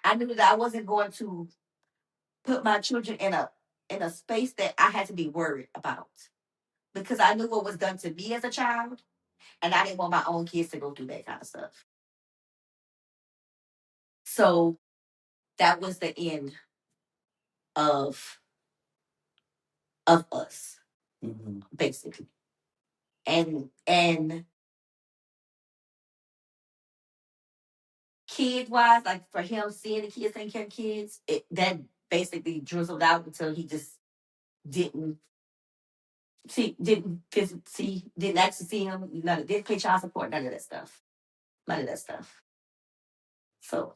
I knew that I wasn't going to put my children in a space that I had to be worried about because I knew what was done to me as a child, and I didn't want my own kids to go through that kind of stuff. So that was the end of us, basically. And kid wise, like for him seeing the kids taking care of kids, that basically drizzled out until he just didn't didn't actually see him, didn't pay child support, none of that stuff. None of that stuff. So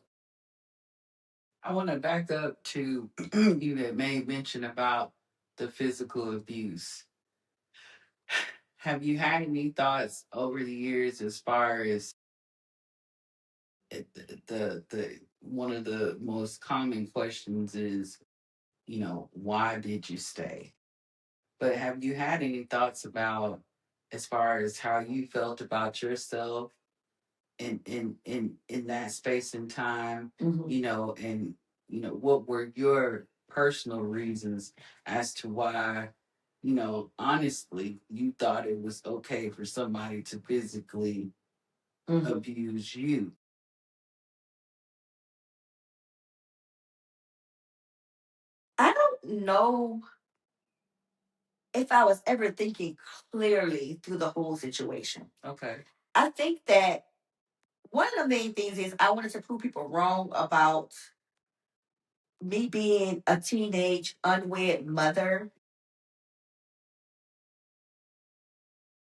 I want to back up to you that made mention about the physical abuse. Have you had any thoughts over the years as far as the one of the most common questions is, why did you stay? But have you had any thoughts about as far as how you felt about yourself in that space and time, and what were your personal reasons as to why, honestly, you thought it was okay for somebody to physically abuse you? I don't know if I was ever thinking clearly through the whole situation. Okay. I think that one of the main things is I wanted to prove people wrong about me being a teenage unwed mother,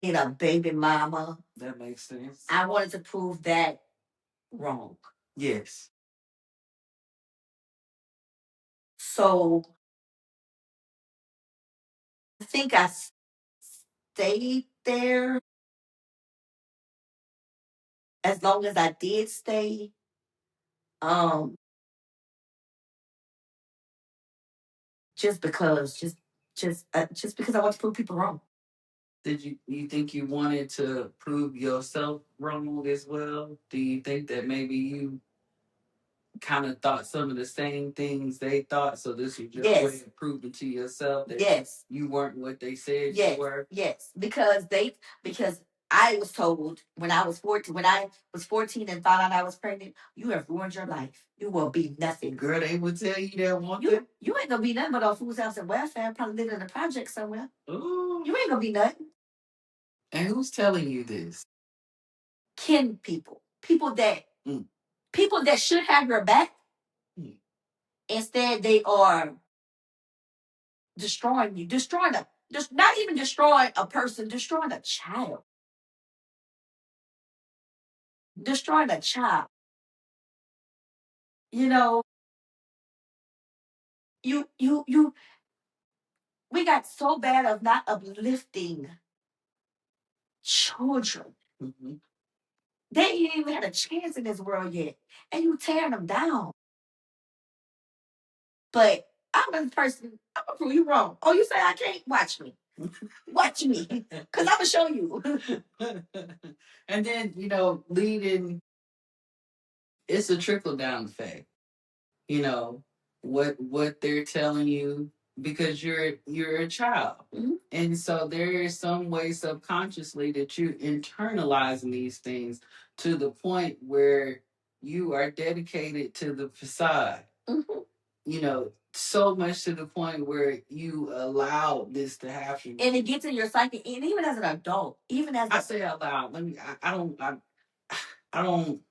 being a baby mama. That makes sense. I wanted to prove that wrong. Yes. So I think I stayed there as long as I did stay. Um, just because, just because I want to prove people wrong. Did you think you wanted to prove yourself wrong as well? Do you think that maybe you kind of thought some of the same things they thought, so this was your way of proving to yourself that you weren't what they said you were? Yes, because I was told when I was 14 and found out I was pregnant, you have ruined your life. You will be nothing. Girl, they would tell you that one thing. You ain't gonna be nothing but on food stamps and welfare, probably living in a project somewhere. Ooh. You ain't gonna be nothing. And who's telling you this? Kin people. People that should have your back. Instead, they are destroying you, destroying just not even destroying a person, destroying a child, destroying a child. You know, you. We got so bad of not uplifting children. Mm-hmm. They ain't even had a chance in this world yet, and you tearing them down. But I'm the person. I'm gonna prove you wrong. Oh, you say I can't? Watch me. Watch me, because I'm gonna show you. And then leading, it's a trickle down effect. You know what they're telling you because you're a child, and so there is some way subconsciously that you're internalizing these things to the point where you are dedicated to the facade. So much to the point where you allow this to happen. And it gets in your psyche, and even as an adult, even as I say out loud, I don't I don't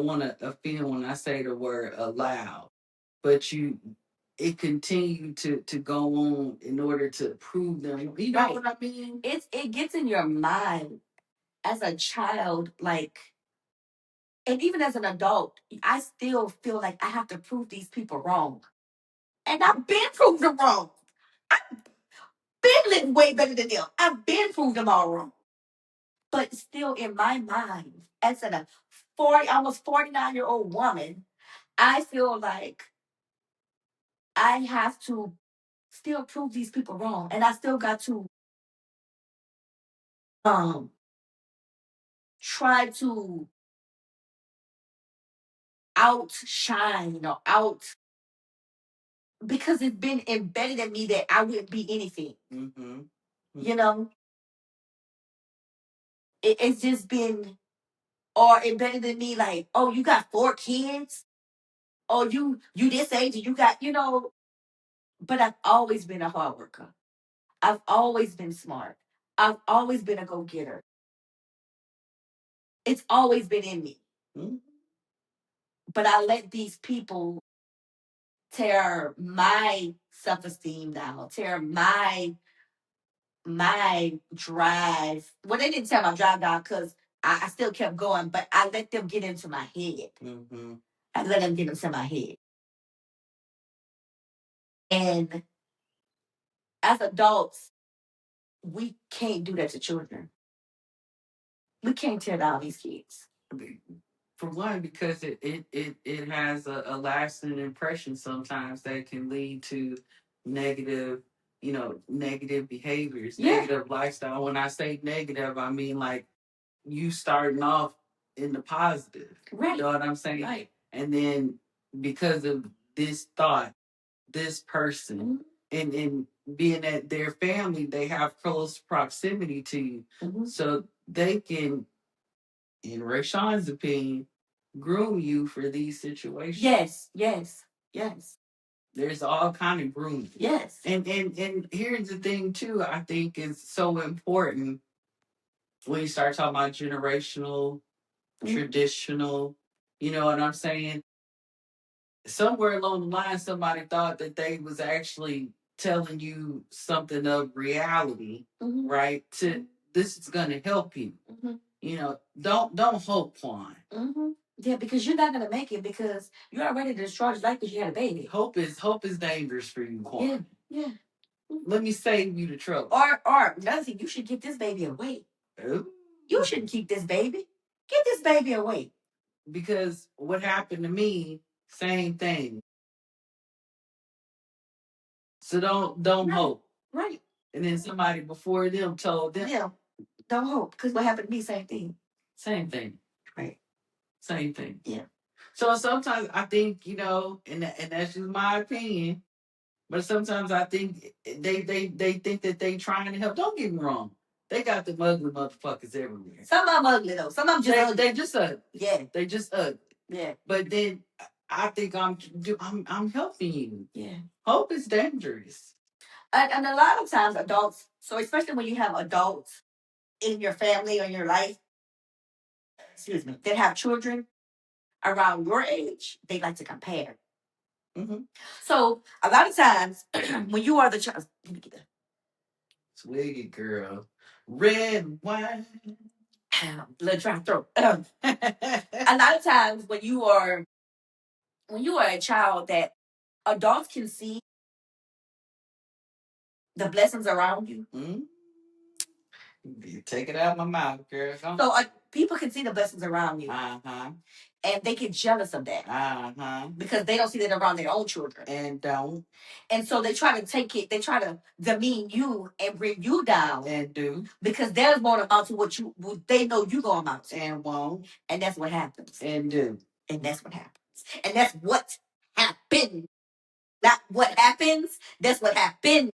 want to offend when I say the word allow, but it continued to go on in order to prove them. You know what I mean? It gets in your mind as a child, like, and even as an adult, I still feel like I have to prove these people wrong. And I've been proved them wrong. I've been living way better than them. I've been proved them all wrong. But still in my mind, as a almost 49-year-old woman, I feel like I have to still prove these people wrong. And I still got to try to outshine or out because it's been embedded in me that I wouldn't be anything. Mm-hmm. You know, it's just been or embedded in me like, oh, you got 4 kids, oh, you this age, and you got, you know. But I've always been a hard worker. I've always been smart. I've always been a go getter. It's always been in me. Mm-hmm. But I let these people tear my self esteem down, tear my drive. Well, they didn't tear my drive down because I still kept going, but I let them get into my head. Mm-hmm. I let them get into my head. And as adults, we can't do that to children. We can't tear down these kids. For one, because it has a lasting impression sometimes that can lead to negative, negative behaviors, negative lifestyle. When I say negative, I mean like you starting off in the positive. Right. You know what I'm saying? Right. And then because of this thought, this person, and being at their family, they have close proximity to you. Mm-hmm. So they can, in Rashawn's opinion, groom you for these situations. Yes. There's all kind of grooming. Yes. And here's the thing too, I think is so important when you start talking about generational, traditional, you know what I'm saying? Somewhere along the line, somebody thought that they was actually telling you something of reality, right? This is gonna help you. Don't hope, Quan. Yeah, because you're not gonna make it because you're already discharged life because you had a baby. Hope is dangerous for you, Quan. Yeah. Let me save you the trouble. Or another thing, you should give this baby away. Ooh. You shouldn't keep this baby. Get this baby away. Because what happened to me, same thing. So don't hope. Right. And then somebody before them told them. Yeah. Don't hope. Because what happened to me, same thing. Same thing. Right. Same thing. Yeah. So sometimes I think, and that's just my opinion, but sometimes I think they think that they trying to help. Don't get me wrong. They got the ugly motherfuckers everywhere. Some of them ugly though. Some of them just ugly. They just ugly. Yeah. They just ugly. Yeah. But then I think I'm helping you. Yeah. Hope is dangerous. And a lot of times adults, so especially when you have adults in your family or in your life, that have children around your age, they like to compare. Mm-hmm. So a lot of times when you are the child, let me get that. Swiggy girl, red wine, blood dry throat. A lot of times when you are a child, that adults can see the blessings around you. Mm-hmm. You take it out of my mouth, girl. So people can see the blessings around you. And they get jealous of that. Because they don't see that around their own children. And don't. And so they try to take it, they try to demean you and bring you down. And do. Because theirs won't amount to what they know you gonna amount to. And won't. And that's what happens. And do. And that's what happens. And that's what happened. Not what happens, that's what happened.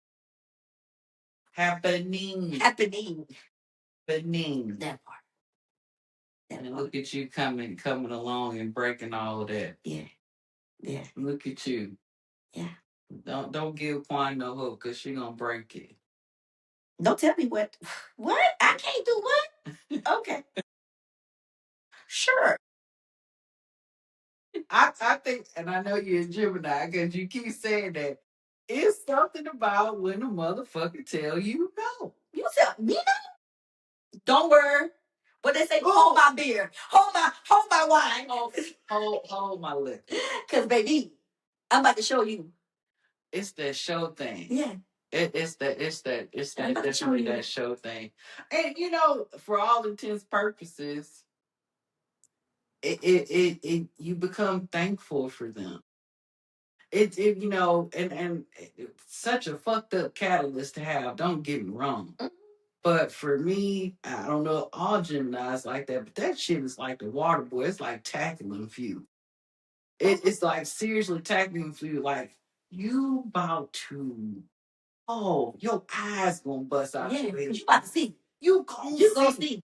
Happening. That part. And look at you coming along and breaking all of that. Yeah. Look at you. Yeah. Don't give Quan no hope because she gonna break it. Don't tell me what. What? I can't do what? Okay. Sure. I think, and I know you're a Gemini because you keep saying that. It's something about when a motherfucker tell you no. You tell me no? Don't worry. What they say, hold my beer. Hold my wine. Hold my liquor. Because, baby, I'm about to show you. It's that show thing. Yeah. It's definitely that show thing. And for all intents purposes, it you become thankful for them. It's such a fucked up catalyst to have. Don't get me wrong. Mm-hmm. But for me, I don't know all Geminis like that, but that shit is like the water boy. It's like tackling fuel. It's like seriously tackling you, like you about to, oh, your eyes gonna bust out. Yeah, because you about to see. You gonna see.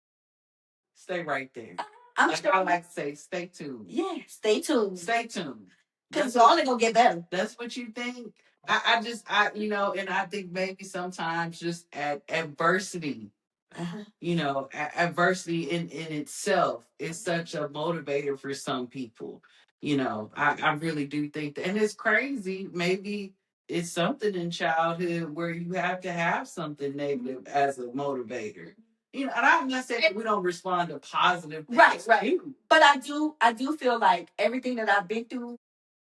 Stay right there. I'm like sure. I like to say, stay tuned. Yeah, stay tuned. Stay tuned. Because it's only gonna get better. That's what you think. And I think maybe sometimes just at adversity, adversity in itself is such a motivator for some people. I really do think that, and it's crazy. Maybe it's something in childhood where you have to have something negative as a motivator. And I'm not saying we don't respond to positive things. Right. But I do feel like everything that I've been through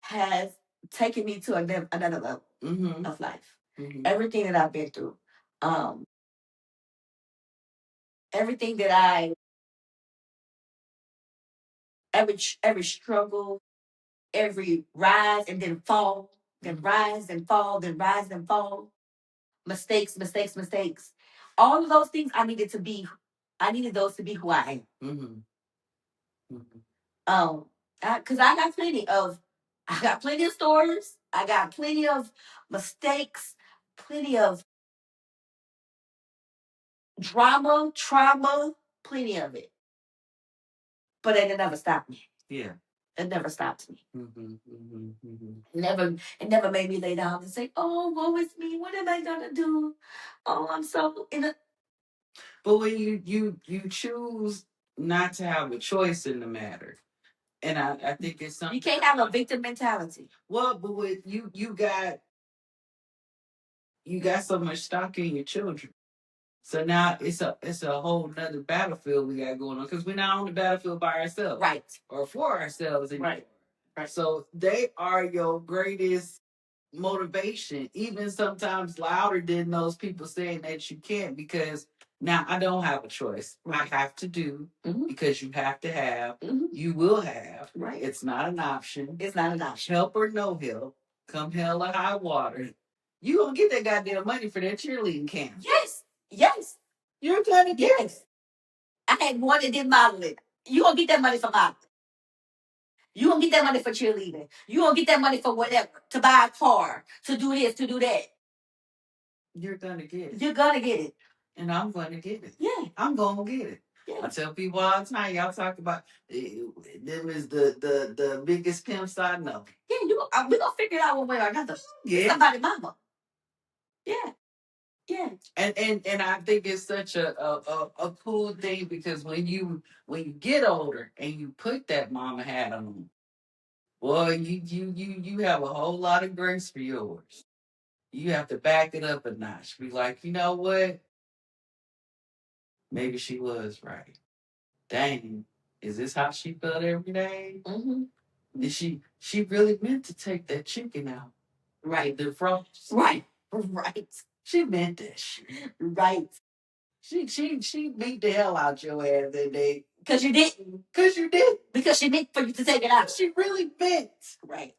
has taken me to another level of life. Everything that I've been through. Everything that every struggle, every rise and then fall, then rise and fall, then rise and fall, mistakes, mistakes, mistakes. All of those things I needed those to be who I am. Because I got plenty of stories, I got plenty of mistakes, plenty of drama, trauma, plenty of it. But it never stopped me. Yeah. It never stopped me. It never made me lay down and say, "Oh, woe is me. What am I gonna do? Oh, I'm so in a." But when you choose not to have a choice in the matter, and I think it's something you can't have a victim mentality. Well, but with you got so much stock in your children. So now it's a whole nother battlefield we got going on because we're not on the battlefield by ourselves, right? Or for ourselves, right? Right. So they are your greatest motivation, even sometimes louder than those people saying that you can't. Because now I don't have a choice. Right. I have to do because you have to have. You will have. Right. It's not an option. It's not an option. Help or no help, come hell or high water, you gonna get that goddamn money for that cheerleading camp. Yes. Yes. You're gonna get it. I had one that did modeling. You gonna get that money for modeling. You gonna get that money for cheerleading. You gonna get that money for whatever. To buy a car. To do this, to do that. You're gonna get it. You're gonna get it. And I'm gonna get it. Yeah. I'm gonna get it. Yeah. I tell people all the time, y'all talk about them is the biggest pimps I know. Yeah, we gonna figure it out one way or another. Yeah. Somebody mama. Yeah. Yeah. And I think it's such a cool thing because when you get older and you put that mama hat on, boy, you have a whole lot of grace for yours. You have to back it up a notch. Be like, you know what? Maybe she was right. Dang, is this how she felt every day? Did she really meant to take that chicken out? Right. The frost. Right. Right. She meant that shit. Right. She beat the hell out your ass that day. Because you didn't. Because you did. Because she meant for you to take it out. She really meant. Right.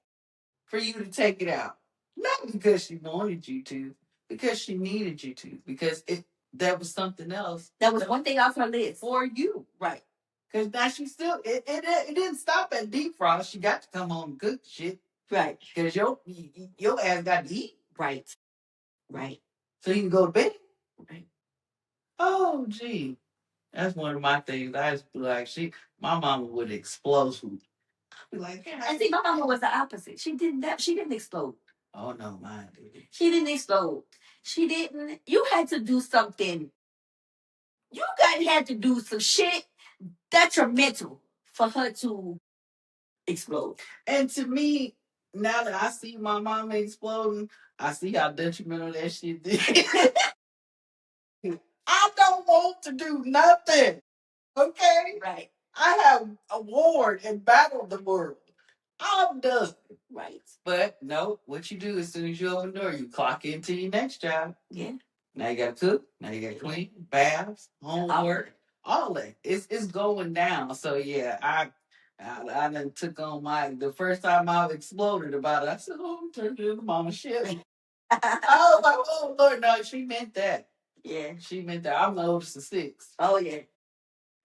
For you to take it out. Not because she wanted you to. Because she needed you to. Because that was something else. That was one thing off her list. For you. Right. Because now she still, it didn't stop at defrost. She got to come home and cook shit. Right. Because your ass got to eat. Right. Right. So you can go to bed. Right. Oh, gee. That's one of my things. I just be like, my mama would explode. I'd be like, yeah. And see, my mama was the opposite. She didn't explode. Oh, no, mine did. She didn't explode. She didn't. You had to do something. You guys had to do some shit detrimental for her to explode. And to me, now that I see my mama exploding, I see how detrimental that shit did. I don't want to do nothing. Okay? Right. I have a ward and battled the world. I'm done. Right. But no, what you do as soon as you open the door, you clock into your next job. Yeah. Now you gotta cook, now you gotta clean, baths, homework, all that. It's going down. So yeah, I done took on the first time I've exploded about it, I said, oh, turned into mama shit. I was like, oh Lord, no, she meant that. Yeah. She meant that. I'm the oldest of 6. Oh yeah.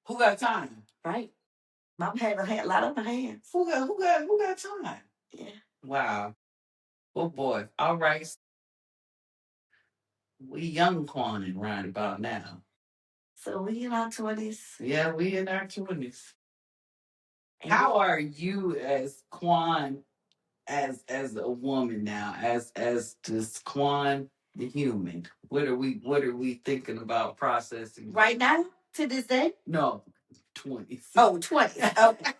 Who got time? Right. Mom had a lot on her hands. Who got time? Yeah. Wow. Oh boy. All right. We young Quan and right about now. So we in our 20s. Yeah, we in our 20s. How are you as Quan, as a woman now, as this Quan the human? What are we thinking about processing right now to this day? No, 20s. Oh, 20s. Okay.